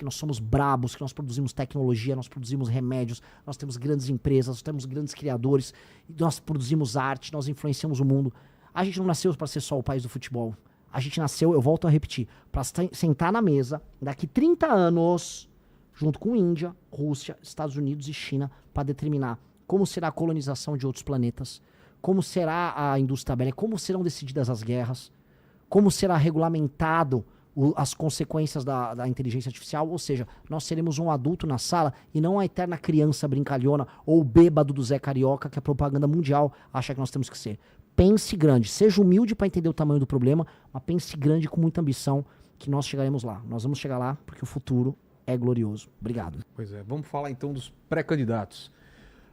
que nós somos brabos, que nós produzimos tecnologia, nós produzimos remédios, nós temos grandes empresas, nós temos grandes criadores, nós produzimos arte, nós influenciamos o mundo. A gente não nasceu para ser só o país do futebol. A gente nasceu, eu volto a repetir, para sentar na mesa daqui 30 anos, junto com Índia, Rússia, Estados Unidos e China, para determinar como será a colonização de outros planetas, como será a indústria bélica, como serão decididas as guerras, como será regulamentado as consequências da inteligência artificial, ou seja, nós seremos um adulto na sala e não a eterna criança brincalhona ou o bêbado do Zé Carioca que a propaganda mundial acha que nós temos que ser. Pense grande, seja humilde para entender o tamanho do problema, mas pense grande com muita ambição que nós chegaremos lá. Nós vamos chegar lá porque o futuro é glorioso. Obrigado. Pois é, vamos falar então dos pré-candidatos.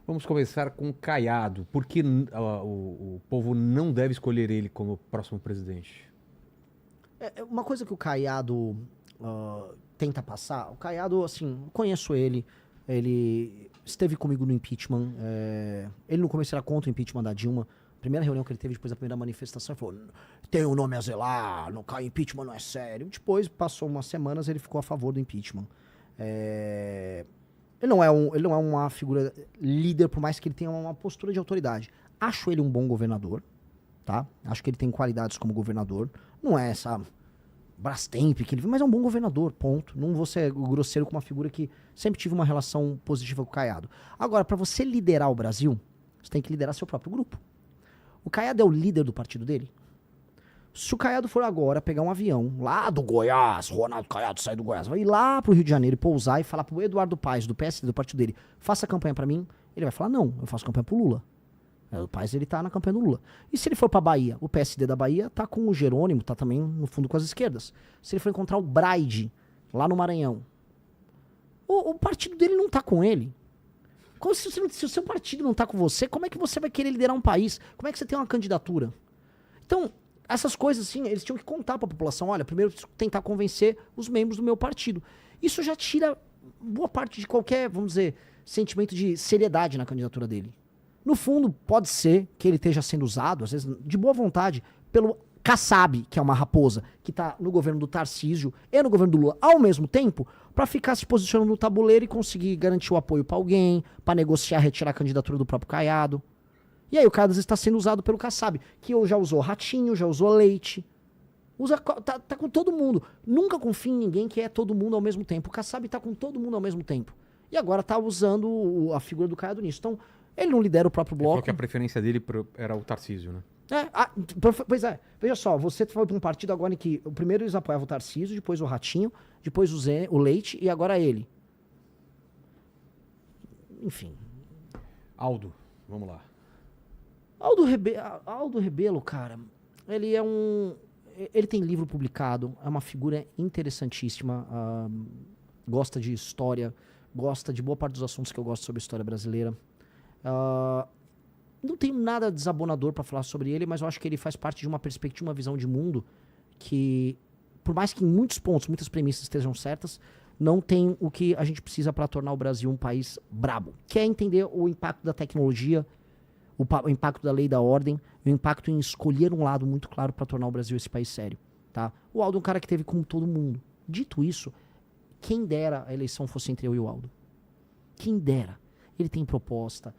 Vamos começar com Caiado. Por que o povo não deve escolher ele como próximo presidente? Uma coisa que o Caiado tenta passar, o Caiado, assim, conheço ele esteve comigo no impeachment, ele no começo era contra o impeachment da Dilma. Primeira reunião que ele teve depois da primeira manifestação, ele falou, tem um nome a zelar, não cai impeachment, não é sério. Depois, passou umas semanas, ele ficou a favor do impeachment. Ele não é uma figura líder, por mais que ele tenha uma postura de autoridade. Acho ele um bom governador, tá? Acho que ele tem qualidades como governador. Não é essa Brastemp que ele mas é um bom governador, ponto. Não vou ser grosseiro com uma figura que sempre tive uma relação positiva com o Caiado. Agora, para você liderar o Brasil, você tem que liderar seu próprio grupo. O Caiado é o líder do partido dele? Se o Caiado for agora pegar um avião lá do Goiás, Ronaldo Caiado sai do Goiás, vai ir lá pro Rio de Janeiro e pousar e falar pro Eduardo Paes, do PSD, do partido dele, faça campanha pra mim, ele vai falar, não, eu faço campanha pro Lula. O Paes, ele tá na campanha do Lula. E se ele for pra Bahia, o PSD da Bahia tá com o Jerônimo, tá também no fundo com as esquerdas. Se ele for encontrar o Braide, lá no Maranhão, o partido dele não tá com ele. Como se o seu partido não tá com você, como é que você vai querer liderar um país? Como é que você tem uma candidatura? Então, essas coisas, assim, eles tinham que contar pra população. Olha, primeiro eu preciso tentar convencer os membros do meu partido. Isso já tira boa parte de qualquer, vamos dizer, sentimento de seriedade na candidatura dele. No fundo, pode ser que ele esteja sendo usado, às vezes, de boa vontade, pelo Kassab, que é uma raposa, que tá no governo do Tarcísio e no governo do Lula ao mesmo tempo, para ficar se posicionando no tabuleiro e conseguir garantir o apoio para alguém, para negociar, retirar a candidatura do próprio Caiado. E aí o Caiado está sendo usado pelo Kassab, que já usou Ratinho, já usou Leite. Tá com todo mundo. Nunca confie em ninguém que é todo mundo ao mesmo tempo. O Kassab tá com todo mundo ao mesmo tempo. E agora tá usando a figura do Caiado nisso. Então, ele não lidera o próprio bloco. Ele falou que a preferência dele era o Tarcísio, né? Pois é. Veja só, você foi para um partido agora em que o primeiro eles apoiavam o Tarcísio, depois o Ratinho, depois o Leite e agora ele. Enfim. Aldo, vamos lá. Aldo Rebelo, cara, ele tem livro publicado, é uma figura interessantíssima, gosta de história, gosta de boa parte dos assuntos que eu gosto sobre a história brasileira. Não tenho nada desabonador para falar sobre ele, mas eu acho que ele faz parte de uma perspectiva, uma visão de mundo que, por mais que em muitos pontos, muitas premissas estejam certas, não tem o que a gente precisa para tornar o Brasil um país brabo. Que é entender o impacto da tecnologia, o impacto da lei e da ordem, o impacto em escolher um lado muito claro para tornar o Brasil esse país sério. Tá? O Aldo é um cara que teve com todo mundo. Dito isso, quem dera a eleição fosse entre eu e o Aldo. Quem dera. Ele tem proposta.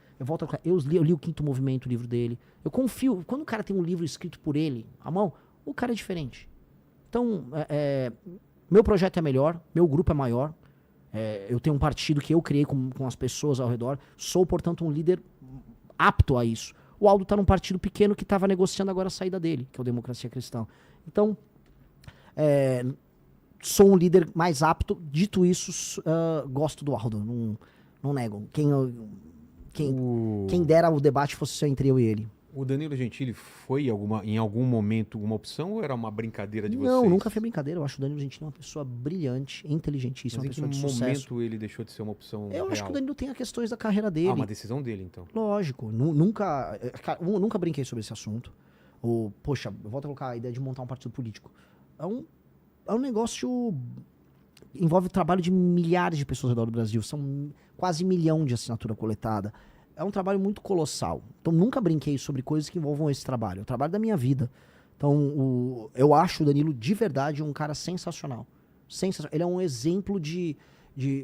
Eu li o Quinto Movimento, o livro dele. Eu confio. Quando o cara tem um livro escrito por ele, à mão, o cara é diferente. Então, meu projeto é melhor, meu grupo é maior. Eu tenho um partido que eu criei com as pessoas ao redor. Sou, portanto, um líder apto a isso. O Aldo está num partido pequeno que estava negociando agora a saída dele, que é o Democracia Cristã. Então, sou um líder mais apto. Dito isso, gosto do Aldo. Não nego. Quem dera o debate fosse só entre eu e ele. O Danilo Gentili foi em algum momento uma opção ou era uma brincadeira de vocês? Não, nunca foi brincadeira. Eu acho o Danilo Gentili uma pessoa brilhante, inteligentíssima, uma pessoa de sucesso. Em que momento ele deixou de ser uma opção Eu real? acho que o Danilo tem as questões da carreira dele. Uma decisão dele, então. Lógico. Nunca brinquei sobre esse assunto. Poxa, eu volto a colocar a ideia de montar um partido político. É um negócio... Envolve o trabalho de milhares de pessoas ao redor do Brasil. São quase 1 milhão de assinatura coletada. É um trabalho muito colossal. Então, nunca brinquei sobre coisas que envolvam esse trabalho. É o trabalho da minha vida. Então, eu acho o Danilo, de verdade, um cara sensacional. Sensacional. Ele é um exemplo de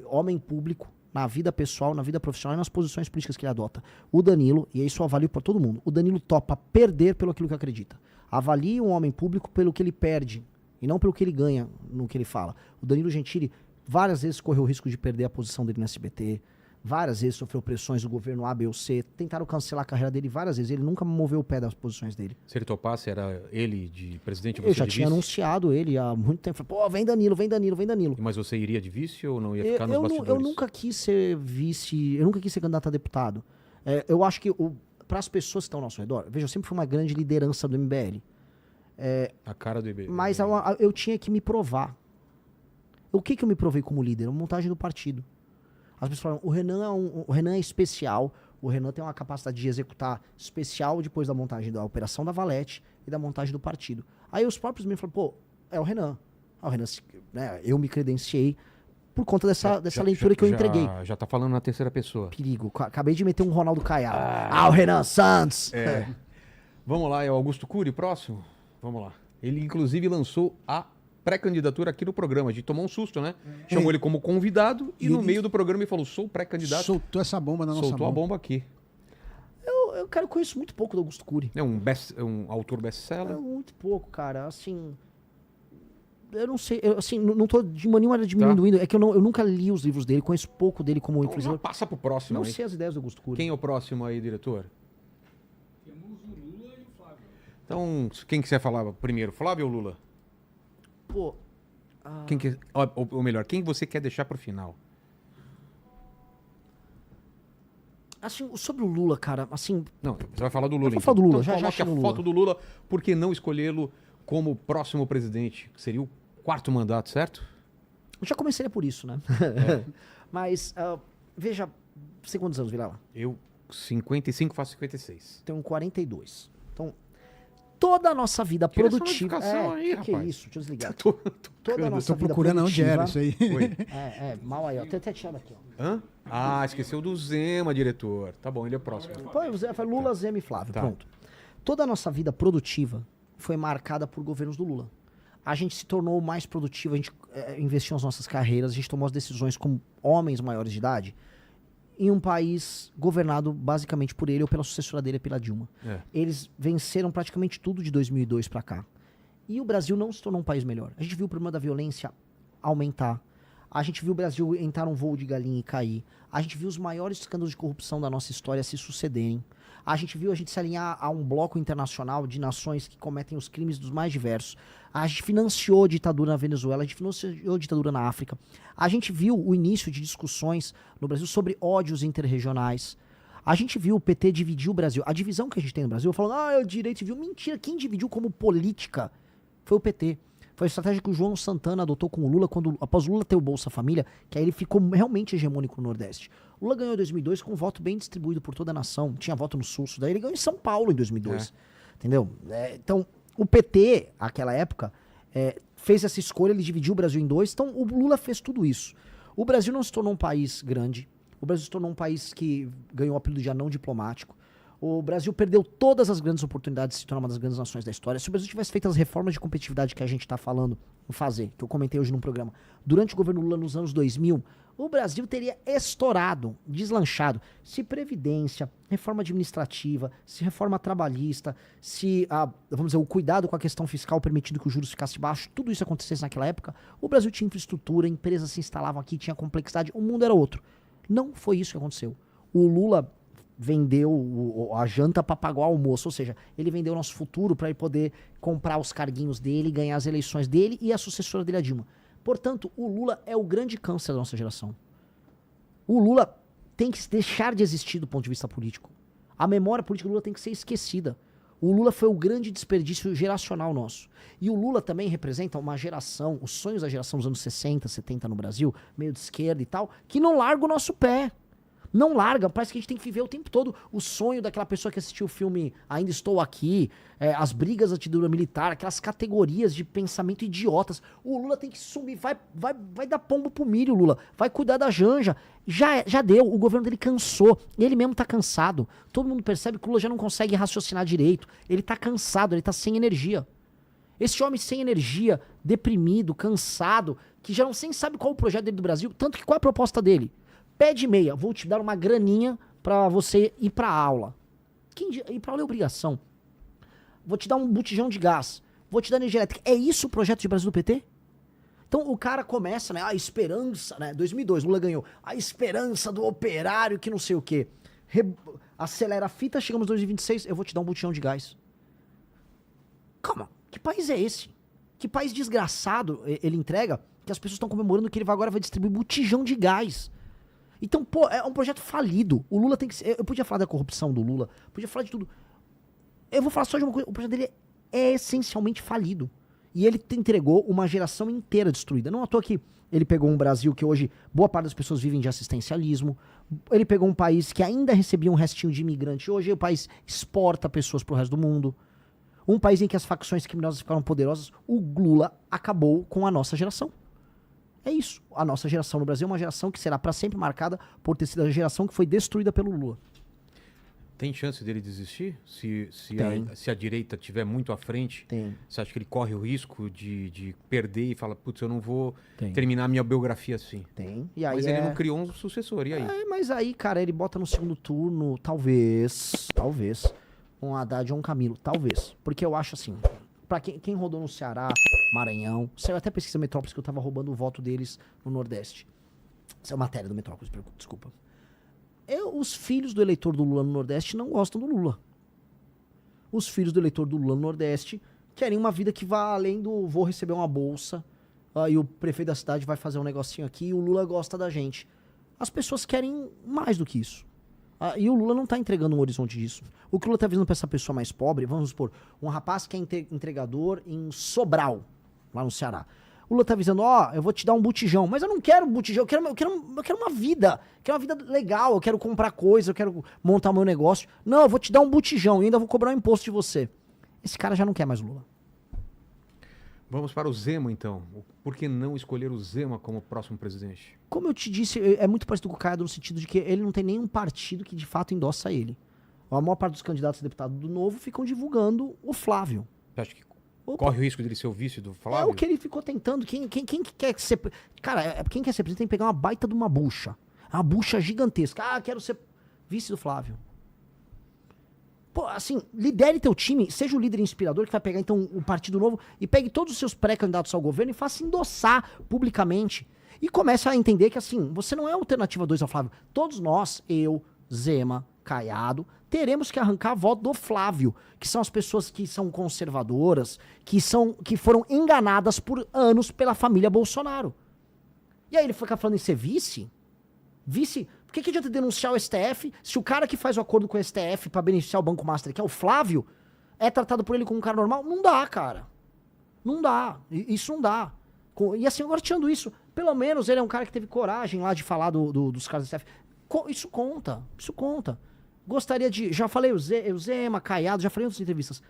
homem público na vida pessoal, na vida profissional e nas posições políticas que ele adota. O Danilo, e isso eu avalio para todo mundo, o Danilo topa perder pelo aquilo que acredita. Avalie um homem público pelo que ele perde e não pelo que ele ganha no que ele fala. O Danilo Gentili várias vezes correu o risco de perder a posição dele no SBT, várias vezes sofreu pressões do governo A, B ou C, tentaram cancelar a carreira dele várias vezes, ele nunca moveu o pé das posições dele. Se ele topasse, era ele de presidente? Eu já tinha anunciado ele há muito tempo. Pô, vem Danilo, vem Danilo, vem Danilo. Mas você iria de vice ou não ia ficar nos bastidores? Eu nunca quis ser vice, eu nunca quis ser candidato a deputado. Eu acho que para as pessoas que estão ao nosso redor, veja, eu sempre fui uma grande liderança do MBL. A cara do MBL. Mas eu tinha que me provar. O que eu me provei como líder? A montagem do partido. As pessoas falam, o Renan é especial, o Renan tem uma capacidade de executar especial depois da montagem da operação da Valete e da montagem do partido. Aí os próprios me falaram, pô, é o Renan. O Renan, né, eu me credenciei por conta dessa leitura que eu entreguei. Já tá falando na terceira pessoa. Perigo. Acabei de meter um Ronaldo Caiado. O Renan Santos! Vamos lá, é o Augusto Cury, próximo? Vamos lá. Ele, inclusive, lançou a pré-candidatura aqui no programa. A gente tomou um susto, né? Chamou ele como convidado e no meio do programa ele falou, sou pré-candidato. Soltou essa bomba na nossa mão. Soltou a bomba aqui. Eu conheço muito pouco do Augusto Cury. É um autor best-seller? Muito pouco, cara. Assim, eu não sei. Não tô de nenhuma maneira diminuindo. É que eu nunca li os livros dele. Conheço pouco dele como influenciador. Passa pro próximo Não aí. sei as ideias do Augusto Cury. Quem é o próximo aí, diretor? Temos o Lula e o Flávio. Então, quem quiser falar primeiro, Flávio ou Lula? Pô... Ou melhor, quem você quer deixar pro final? Assim, sobre o Lula, cara, assim... Não, você vai falar do Lula, Eu vou falar do Lula, já coloque chego a no foto Lula. do Lula, por que não escolhê-lo como próximo presidente? Seria o 4º mandato, certo? Eu já começaria por isso, né? Mas, veja, você quantos anos, Vilela? Eu, 55, faço 56. Tenho 42. Então, toda a nossa vida Tira essa produtiva... notificação aí, que é rapaz. isso? Deixa eu desligar. Toda a nossa Tô vida procurando onde produtiva... era isso aí. Oi. Mal aí, ó. Tem até tirado aqui, ó. Hã? Esqueceu do Zema, diretor. Tá bom, ele é o próximo. Pô, foi Lula, Zema e Flávio, Tá. pronto. Toda a nossa vida produtiva foi marcada por governos do Lula. A gente se tornou mais produtivo, a gente investiu nas nossas carreiras, a gente tomou as decisões como homens maiores de idade em um país governado basicamente por ele ou pela sucessora dele, pela Dilma. Eles venceram praticamente tudo de 2002 pra cá. E o Brasil não se tornou um país melhor. A gente viu o problema da violência aumentar. A gente viu o Brasil entrar num voo de galinha e cair. A gente viu os maiores escândalos de corrupção da nossa história se sucederem. A gente viu a gente se alinhar a um bloco internacional de nações que cometem os crimes dos mais diversos. A gente financiou a ditadura na Venezuela, a gente financiou a ditadura na África. A gente viu o início de discussões no Brasil sobre ódios interregionais. A gente viu o PT dividir o Brasil. A divisão que a gente tem no Brasil, falando, é o direito civil. Mentira, quem dividiu como política foi o PT. Foi a estratégia que o João Santana adotou com o Lula, após o Lula ter o Bolsa Família, que aí ele ficou realmente hegemônico no Nordeste. O Lula ganhou em 2002 com um voto bem distribuído por toda a nação. Tinha voto no Sul, daí ele ganhou em São Paulo em 2002. Entendeu? Então, o PT, naquela época, fez essa escolha, ele dividiu o Brasil em dois. Então, o Lula fez tudo isso. O Brasil não se tornou um país grande. O Brasil se tornou um país que ganhou o apelido de anão diplomático. O Brasil perdeu todas as grandes oportunidades de se tornar uma das grandes nações da história. Se o Brasil tivesse feito as reformas de competitividade que a gente está falando em fazer, que eu comentei hoje num programa, durante o governo Lula nos anos 2000, o Brasil teria estourado, deslanchado. Se previdência, reforma administrativa, se reforma trabalhista, se, vamos dizer, o cuidado com a questão fiscal permitindo que os juros ficassem baixos, tudo isso acontecesse naquela época, o Brasil tinha infraestrutura, empresas se instalavam aqui, tinha complexidade, o mundo era outro. Não foi isso que aconteceu. O Lula vendeu a janta para pagar o almoço, ou seja, ele vendeu o nosso futuro para ele poder comprar os carguinhos dele, ganhar as eleições dele e a sucessora dele, a Dilma. Portanto, o Lula é o grande câncer da nossa geração. O Lula tem que deixar de existir do ponto de vista político. A memória política do Lula tem que ser esquecida. O Lula foi o grande desperdício geracional nosso. E o Lula também representa uma geração, os sonhos da geração dos anos 60, 70 no Brasil, meio de esquerda e tal, que não larga o nosso pé. Não larga, parece que a gente tem que viver o tempo todo o sonho daquela pessoa que assistiu o filme Ainda Estou Aqui, as brigas da ditadura militar, aquelas categorias de pensamento idiotas. O Lula tem que sumir, vai dar pombo pro milho, Lula, vai cuidar da Janja. Já deu, o governo dele cansou, ele mesmo tá cansado. Todo mundo percebe que o Lula já não consegue raciocinar direito, ele tá cansado, ele tá sem energia. Esse homem sem energia, deprimido, cansado, que já não nem sabe qual é o projeto dele do Brasil, tanto que qual é a proposta dele? Pé de meia, vou te dar uma graninha pra você ir pra aula. Ir pra aula é obrigação. Vou te dar um botijão de gás, vou te dar energia elétrica. É isso o projeto de Brasil do PT? Então o cara começa, né, a esperança, né, 2002, Lula ganhou, a esperança do operário que não sei o quê. Acelera a fita, chegamos em 2026, eu vou te dar um botijão de gás. Calma, que país é esse? Que país desgraçado ele entrega que as pessoas estão comemorando que ele agora vai distribuir botijão de gás? Então, pô, é um projeto falido. O Lula tem que ser... Eu podia falar da corrupção do Lula, podia falar de tudo. Eu vou falar só de uma coisa, o projeto dele é essencialmente falido. E ele entregou uma geração inteira destruída. Não à toa que ele pegou um Brasil que hoje boa parte das pessoas vivem de assistencialismo. Ele pegou um país que ainda recebia um restinho de imigrante. Hoje o país exporta pessoas pro resto do mundo. Um país em que as facções criminosas ficaram poderosas. O Lula acabou com a nossa geração. É isso. A nossa geração no Brasil é uma geração que será para sempre marcada por ter sido a geração que foi destruída pelo Lula. Tem chance dele desistir? Se a direita estiver muito à frente, Tem. você acha que ele corre o risco de perder e fala, putz, eu não vou Tem. terminar minha biografia assim? Tem. E aí Mas ele não criou um sucessor, e aí? Mas aí, cara, ele bota no segundo turno, talvez, um Haddad ou um Camilo, talvez. Porque eu acho assim, pra quem rodou no Ceará, Maranhão, saiu até pesquisa Metrópolis que eu tava roubando o voto deles no Nordeste. Essa é matéria do Metrópolis, desculpa. Os filhos do eleitor do Lula no Nordeste não gostam do Lula. Os filhos do eleitor do Lula no Nordeste querem uma vida que vá além do vou receber uma bolsa, e o prefeito da cidade vai fazer um negocinho aqui e o Lula gosta da gente. As pessoas querem mais do que isso. E o Lula não tá entregando um horizonte disso. O que o Lula tá visando pra essa pessoa mais pobre, vamos supor, um rapaz que é entregador em Sobral, lá no Ceará. O Lula tá avisando, eu vou te dar um botijão, mas eu não quero um botijão, eu quero uma vida. Quero uma vida legal, eu quero comprar coisa, eu quero montar o meu negócio. Não, eu vou te dar um botijão e ainda vou cobrar um imposto de você. Esse cara já não quer mais o Lula. Vamos para o Zema, então. Por que não escolher o Zema como próximo presidente? Como eu te disse, é muito parecido com o Caiado no sentido de que ele não tem nenhum partido que de fato endossa ele. A maior parte dos candidatos a deputado do Novo ficam divulgando o Flávio. Você acha que corre o risco dele ser o vice do Flávio? É o que ele ficou tentando. Quem quer ser... Cara, quem quer ser presidente tem que pegar uma baita de uma bucha. Uma bucha gigantesca. Quero ser vice do Flávio. Pô, assim, lidere teu time, seja o líder inspirador que vai pegar, então, o Partido Novo e pegue todos os seus pré-candidatos ao governo e faça endossar publicamente. E comece a entender que, assim, você não é a alternativa 2 ao Flávio. Todos nós, eu, Zema, Caiado, teremos que arrancar a voto do Flávio, que são as pessoas que são conservadoras, que foram enganadas por anos pela família Bolsonaro. E aí ele fica falando em ser vice? Vice? Por que adianta denunciar o STF se o cara que faz o acordo com o STF pra beneficiar o Banco Master, que é o Flávio, é tratado por ele como um cara normal? Não dá, cara. Não dá. Isso não dá. E assim, agora tirando isso, pelo menos ele é um cara que teve coragem lá de falar dos caras do STF. Isso conta. Isso conta. Gostaria de... Já falei o Zema, Caiado, já falei em outras entrevistas.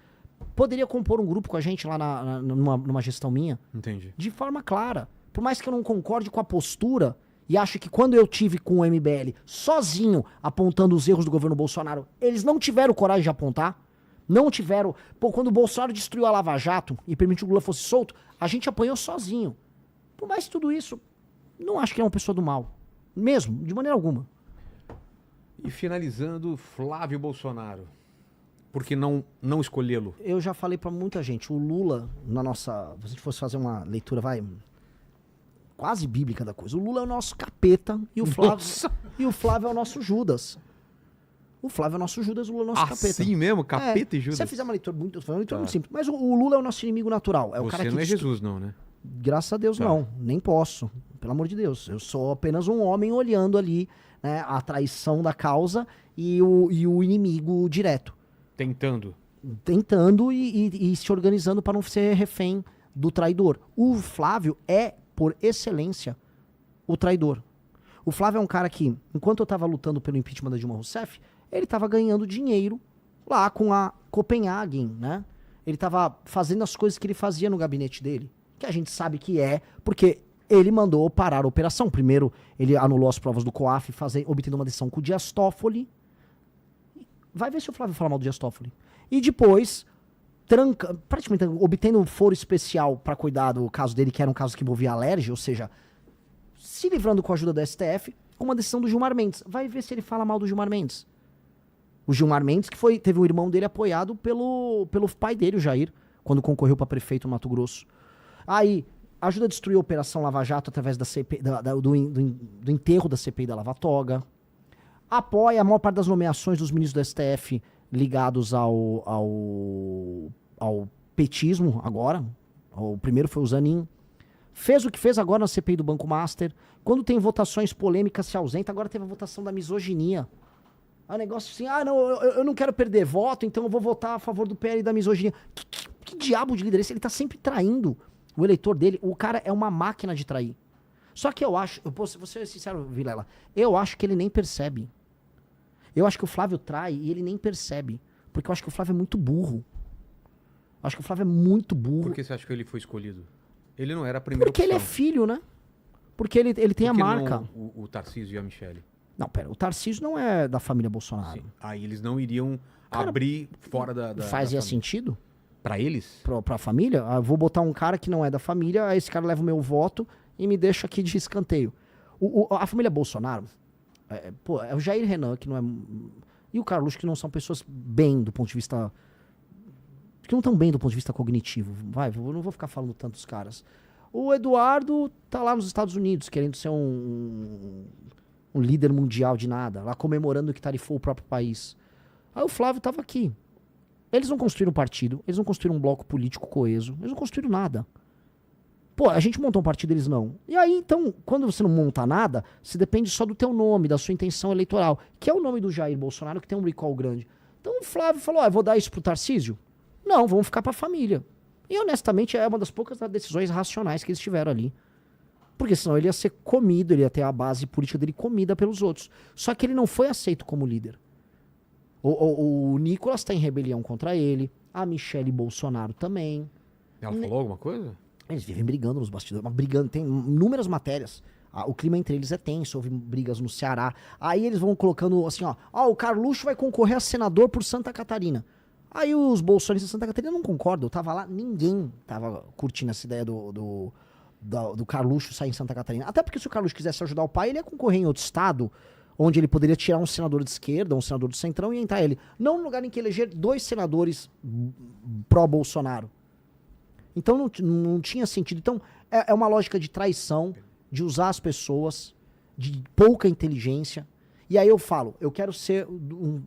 Poderia compor um grupo com a gente lá numa gestão minha? Entendi. De forma clara. Por mais que eu não concorde com a postura e ache que quando eu tive com o MBL sozinho apontando os erros do governo Bolsonaro, eles não tiveram coragem de apontar. Não tiveram... Pô, quando o Bolsonaro destruiu a Lava Jato e permitiu que o Lula fosse solto, a gente apanhou sozinho. Por mais que tudo isso, não acho que é uma pessoa do mal. Mesmo, de maneira alguma. E finalizando, Flávio Bolsonaro. Por que não escolhê-lo? Eu já falei pra muita gente, o Lula, se a gente fosse fazer uma leitura, quase bíblica da coisa, o Lula é o nosso capeta e o Flávio é o nosso Judas. O Flávio é o nosso Judas, o Lula é o nosso capeta. Assim mesmo? Capeta e Judas? Se você fizer uma leitura muito simples, mas o Lula é o nosso inimigo natural. É o cara que não é Jesus, não, né? Graças a Deus não, nem posso. Pelo amor de Deus, eu sou apenas um homem olhando ali, né, a traição da causa e o inimigo direto. Tentando e se organizando para não ser refém do traidor. O Flávio é, por excelência, o traidor. O Flávio é um cara que, enquanto eu estava lutando pelo impeachment da Dilma Rousseff, ele estava ganhando dinheiro lá com a Copenhagen, né? Ele estava fazendo as coisas que ele fazia no gabinete dele, que a gente sabe que é, porque ele mandou parar a operação. Primeiro, ele anulou as provas do COAF, obtendo uma decisão com o Dias Toffoli. Vai ver se o Flávio fala mal do Dias Toffoli. E depois, praticamente obtendo um foro especial para cuidar do caso dele, que era um caso que envolvia alergia, ou seja, se livrando com a ajuda do STF, com uma decisão do Gilmar Mendes. Vai ver se ele fala mal do Gilmar Mendes. O Gilmar Mendes, que teve um irmão dele apoiado pelo pai dele, o Jair, quando concorreu para prefeito no Mato Grosso. Aí, ajuda a destruir a Operação Lava Jato através da CPI, do enterro da CPI da Lava Toga. Apoia a maior parte das nomeações dos ministros do STF ligados ao petismo agora. O primeiro foi o Zanin. Fez o que fez agora na CPI do Banco Master. Quando tem votações polêmicas, se ausenta. Agora teve a votação da misoginia. É um negócio assim, não, eu não quero perder voto, então eu vou votar a favor do PL e da misoginia. Que diabo de líder é esse? Ele tá sempre traindo o eleitor dele. O cara é uma máquina de trair. Só que eu acho, vou ser sincero, Vilela, eu acho que ele nem percebe. Eu acho que o Flávio trai e ele nem percebe. Porque eu acho que o Flávio é muito burro. Eu acho que o Flávio é muito burro. Por que você acha que ele foi escolhido? Ele não era a primeira Porque opção. ele é filho, né? Porque ele tem a marca. Não, o Tarcísio e a Michele. Não, pera, o Tarcísio não é da família Bolsonaro. Sim. Aí eles não iriam abrir fora da Fazia família. sentido? Pra eles? Pra família? Eu vou botar um cara que não é da família, aí esse cara leva o meu voto e me deixa aqui de escanteio. A família Bolsonaro, é o Jair Renan, que não é... E o Carluxo, que não são pessoas bem do ponto de vista... Que não estão bem do ponto de vista cognitivo. Eu não vou ficar falando tanto dos caras. O Eduardo tá lá nos Estados Unidos, querendo ser um líder mundial de nada, lá comemorando que tarifou o próprio país. Aí o Flávio tava aqui. Eles não construíram um partido, eles não construíram um bloco político coeso, eles não construíram nada. Pô, a gente montou um partido, eles não. E aí, então, quando você não monta nada, você depende só do teu nome, da sua intenção eleitoral, que é o nome do Jair Bolsonaro, que tem um recall grande. Então o Flávio falou, eu vou dar isso pro Tarcísio? Não, vamos ficar pra família. E honestamente, é uma das poucas decisões racionais que eles tiveram ali. Porque senão ele ia ser comido, ele ia ter a base política dele comida pelos outros. Só que ele não foi aceito como líder. O Nicolas tá em rebelião contra ele, a Michele Bolsonaro também. Ela falou alguma coisa? Eles vivem brigando nos bastidores, mas brigando, tem inúmeras matérias. O clima entre eles é tenso, houve brigas no Ceará. Aí eles vão colocando assim, o Carluxo vai concorrer a senador por Santa Catarina. Aí os bolsonaristas de Santa Catarina não concordam. Eu tava lá, ninguém tava curtindo essa ideia do Carluxo sair em Santa Catarina. Até porque se o Carluxo quisesse ajudar o pai, ele ia concorrer em outro estado, onde ele poderia tirar um senador de esquerda, um senador do centrão e entrar ele. Não no lugar em que eleger 2 senadores pró-Bolsonaro. Então não tinha sentido. Então é uma lógica de traição, de usar as pessoas, de pouca inteligência. E aí eu falo, eu quero ser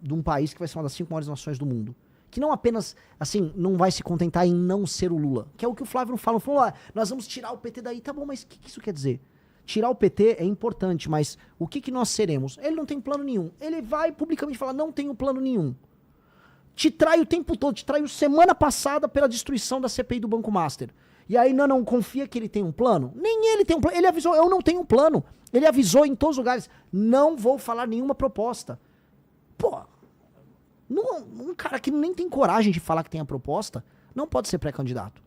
de um país que vai ser uma das 5 maiores nações do mundo. Que não apenas, assim, não vai se contentar em não ser o Lula. Que é o que o Flávio não fala. Falou, nós vamos tirar o PT daí. Tá bom, mas o que isso quer dizer? Tirar o PT é importante, mas o que nós seremos? Ele não tem plano nenhum. Ele vai publicamente falar, não tenho plano nenhum. Te trai o tempo todo, te traiu semana passada pela destruição da CPI do Banco Master. E aí não confia que ele tem um plano? Nem ele tem um plano. Ele avisou, eu não tenho um plano. Ele avisou em todos os lugares, não vou falar nenhuma proposta. Pô, um cara que nem tem coragem de falar que tem a proposta, não pode ser pré-candidato.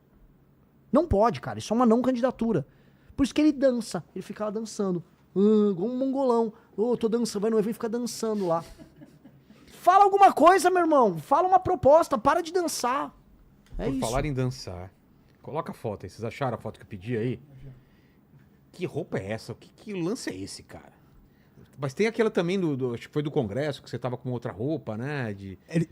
Não pode, cara. Isso é uma não candidatura. Por isso que ele dança. Ele fica lá dançando. Igual um mongolão. Tô dançando, vai no evento e fica dançando lá. Fala alguma coisa, meu irmão. Fala uma proposta. Para de dançar. É Por isso. falar em dançar, coloca a foto aí. Vocês acharam a foto que eu pedi aí? Que roupa é essa? Que lance é esse, cara? Mas tem aquela também acho que foi do Congresso, que você tava com outra roupa, né?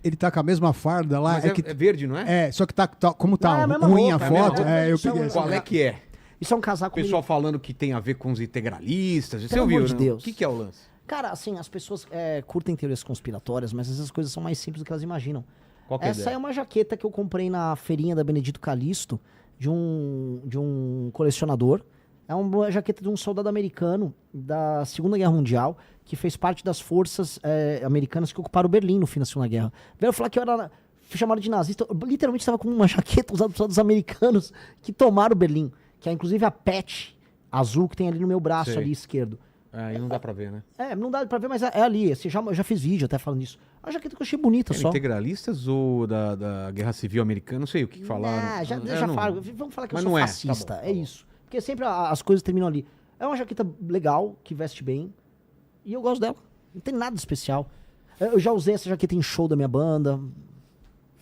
Ele tá com a mesma farda lá. Mas é verde, não é? Só que como tá Não, é a mesma ruim a roupa, é a mesma foto, roupa. eu Isso é peguei um- essa. Qual é que é? Isso é um O casaco pessoal falando que tem a ver com os integralistas. Você Pelo ouviu, amor de né? Deus. O que é o lance? Cara, assim, as pessoas curtem teorias conspiratórias, mas essas coisas são mais simples do que elas imaginam. Qual que é a Essa ideia? é uma jaqueta que eu comprei na feirinha da Benedito Calixto, de um colecionador. É uma jaqueta de um soldado americano da Segunda Guerra Mundial, que fez parte das forças americanas que ocuparam Berlim no fim da Segunda Guerra. Veio falar que eu era chamado de nazista. Eu literalmente estava com uma jaqueta usada por soldados americanos que tomaram Berlim, que é inclusive a patch azul que tem ali no meu braço Sei. ali esquerdo. Aí não dá pra ver, né? Não dá pra ver, mas é ali. Assim, eu já fiz vídeo até falando disso. A jaqueta que eu achei bonita Eram só. integralistas ou da Guerra Civil Americana? Não sei o que falaram. Já falo. Vamos falar que Mas eu sou não é. fascista. Tá bom, é isso. Porque sempre as coisas terminam ali. É uma jaqueta legal, que veste bem. E eu gosto dela. Não tem nada de especial. Eu já usei essa jaqueta em show da minha banda.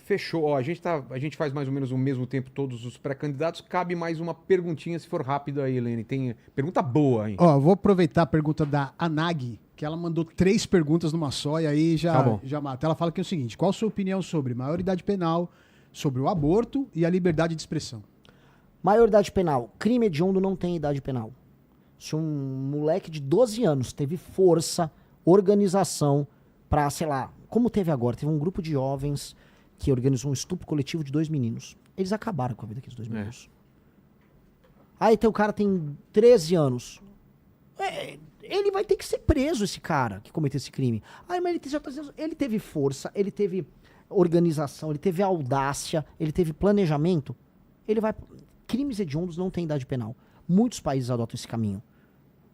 Fechou. Ó, a gente faz mais ou menos o mesmo tempo todos os pré-candidatos. Cabe mais uma perguntinha, se for rápido aí, Helene. Tem pergunta boa, hein? Ó, vou aproveitar a pergunta da Anag, que ela mandou 3 perguntas numa só e aí Tá bom. já mata. Ela fala que é o seguinte: qual a sua opinião sobre maioridade penal, sobre o aborto e a liberdade de expressão? Maioridade penal. Crime hediondo não tem idade penal. Se um moleque de 12 anos teve força, organização pra, sei lá, como teve agora, teve um grupo de jovens que organizou um estupro coletivo de 2 meninos. Eles acabaram com a vida daqueles 2 meninos. Aí o cara tem 13 anos. Ele vai ter que ser preso, esse cara que cometeu esse crime. Aí, mas ele teve força, ele teve organização, ele teve audácia, ele teve planejamento. Ele vai... Crimes hediondos não têm idade penal. Muitos países adotam esse caminho.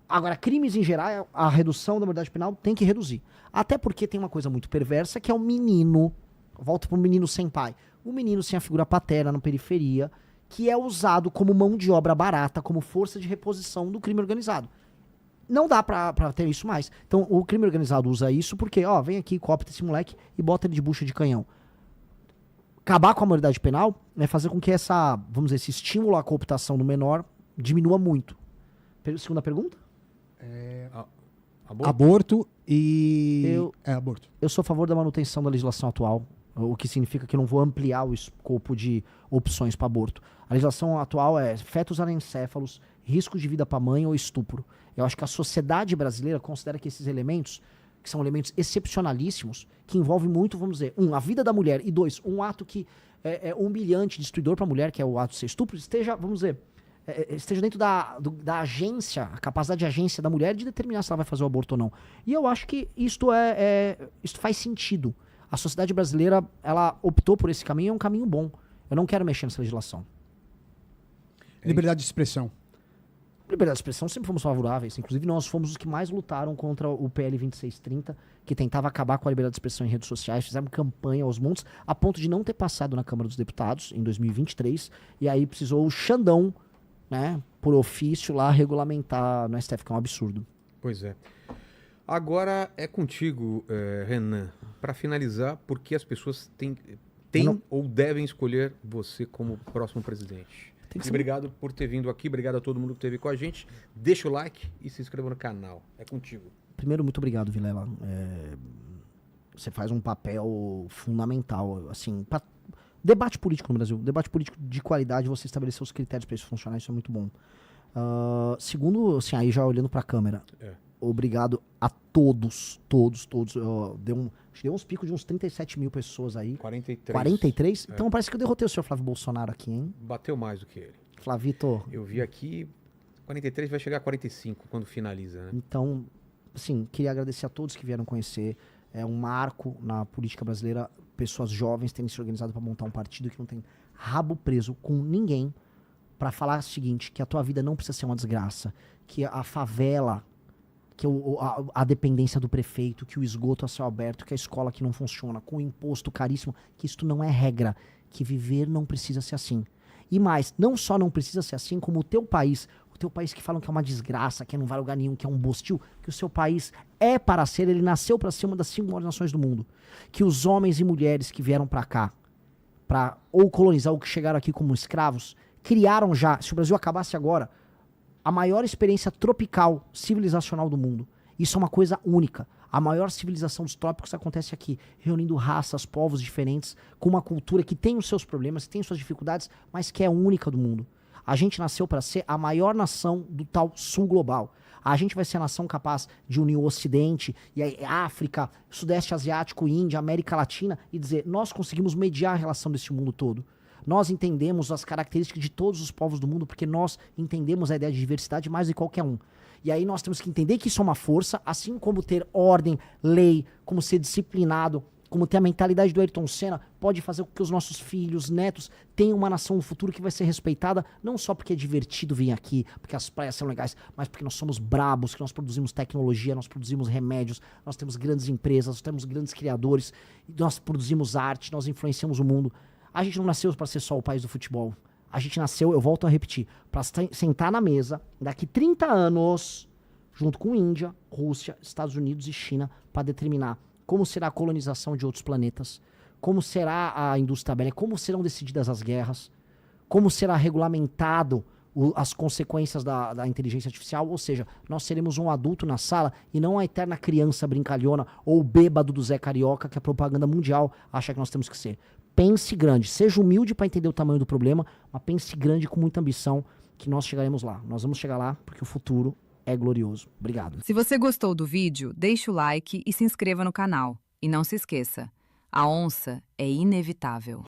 Agora, crimes em geral, a redução da maioridade penal tem que reduzir. Até porque tem uma coisa muito perversa, que é o menino... Volta pro menino sem pai. O menino sem a figura paterna na periferia, que é usado como mão de obra barata, como força de reposição do crime organizado. Não dá pra ter isso mais. Então, o crime organizado usa isso porque, ó, vem aqui, copta esse moleque e bota ele de bucha de canhão. Acabar com a maioridade penal é fazer com que essa, vamos dizer, esse estímulo à cooptação do menor diminua muito. Segunda pergunta? Aborto e... aborto. Eu sou a favor da manutenção da legislação atual, o que significa que eu não vou ampliar o escopo de opções para aborto. A legislação atual é fetos anencéfalos, risco de vida para mãe ou estupro. Eu acho que a sociedade brasileira considera que esses elementos, que são elementos excepcionalíssimos, que envolvem muito, vamos dizer, a vida da mulher, e 2, um ato que é humilhante, destruidor para a mulher, que é o ato de ser estupro, esteja, vamos dizer, esteja dentro da agência, a capacidade de agência da mulher de determinar se ela vai fazer o aborto ou não. E eu acho que isto faz sentido. A sociedade brasileira, ela optou por esse caminho, é um caminho bom. Eu não quero mexer nessa legislação. Liberdade de expressão. Liberdade de expressão sempre fomos favoráveis. Inclusive, nós fomos os que mais lutaram contra o PL 2630, que tentava acabar com a liberdade de expressão em redes sociais. Fizemos campanha aos montes, a ponto de não ter passado na Câmara dos Deputados, em 2023. E aí precisou o Xandão, né, por ofício lá, regulamentar no STF, que é um absurdo. Pois é. Agora é contigo, Renan, para finalizar, porque as pessoas têm ou devem escolher você como próximo presidente. E obrigado por ter vindo aqui, obrigado a todo mundo que esteve com a gente. Deixa o like e se inscreva no canal. É contigo. Primeiro, muito obrigado, Vilela. Você faz um papel fundamental, assim, para debate político no Brasil. Debate político de qualidade, você estabelecer os critérios para isso funcionar, isso é muito bom. Segundo, assim, aí já olhando para a câmera, obrigado a todos. Deu uns picos de uns 37 mil pessoas aí. 43. 43? Então parece que eu derrotei o senhor Flávio Bolsonaro aqui, hein? Bateu mais do que ele. Flavito. Eu vi aqui, 43 vai chegar a 45 quando finaliza, né? Então, assim, queria agradecer a todos que vieram conhecer. É um marco na política brasileira, pessoas jovens terem se organizado para montar um partido que não tem rabo preso com ninguém, para falar o seguinte, que a tua vida não precisa ser uma desgraça, que a favela, que a dependência do prefeito, que o esgoto a céu aberto, que a escola que não funciona, com o imposto caríssimo, que isto não é regra, que viver não precisa ser assim. E mais, não só não precisa ser assim, como o teu país que falam que é uma desgraça, que não vai a lugar nenhum, que é um bostil, que o seu país é para ser, ele nasceu para ser uma das 5 maiores nações do mundo. Que os homens e mulheres que vieram para cá, para ou colonizar ou que chegaram aqui como escravos, criaram já, se o Brasil acabasse agora, a maior experiência tropical civilizacional do mundo. Isso é uma coisa única. A maior civilização dos trópicos acontece aqui, reunindo raças, povos diferentes, com uma cultura que tem os seus problemas, tem suas dificuldades, mas que é única do mundo. A gente nasceu para ser a maior nação do tal sul global. A gente vai ser a nação capaz de unir o Ocidente, e a África, Sudeste Asiático, Índia, América Latina, e dizer, nós conseguimos mediar a relação desse mundo todo. Nós entendemos as características de todos os povos do mundo, porque nós entendemos a ideia de diversidade mais de qualquer um. E aí nós temos que entender que isso é uma força, assim como ter ordem, lei, como ser disciplinado, como ter a mentalidade do Ayrton Senna, pode fazer com que os nossos filhos, netos, tenham uma nação no futuro que vai ser respeitada, não só porque é divertido vir aqui, porque as praias são legais, mas porque nós somos brabos, que nós produzimos tecnologia, nós produzimos remédios, nós temos grandes empresas, nós temos grandes criadores, nós produzimos arte, nós influenciamos o mundo. A gente não nasceu para ser só o país do futebol. A gente nasceu, eu volto a repetir, para sentar na mesa daqui 30 anos, junto com Índia, Rússia, Estados Unidos e China, para determinar como será a colonização de outros planetas, como será a indústria bélica, como serão decididas as guerras, como será regulamentado as consequências da inteligência artificial, ou seja, nós seremos um adulto na sala e não a eterna criança brincalhona ou o bêbado do Zé Carioca que a propaganda mundial acha que nós temos que ser. Pense grande, seja humilde para entender o tamanho do problema, mas pense grande com muita ambição que nós chegaremos lá. Nós vamos chegar lá porque o futuro é glorioso. Obrigado. Se você gostou do vídeo, deixe o like e se inscreva no canal. E não se esqueça, a onça é inevitável.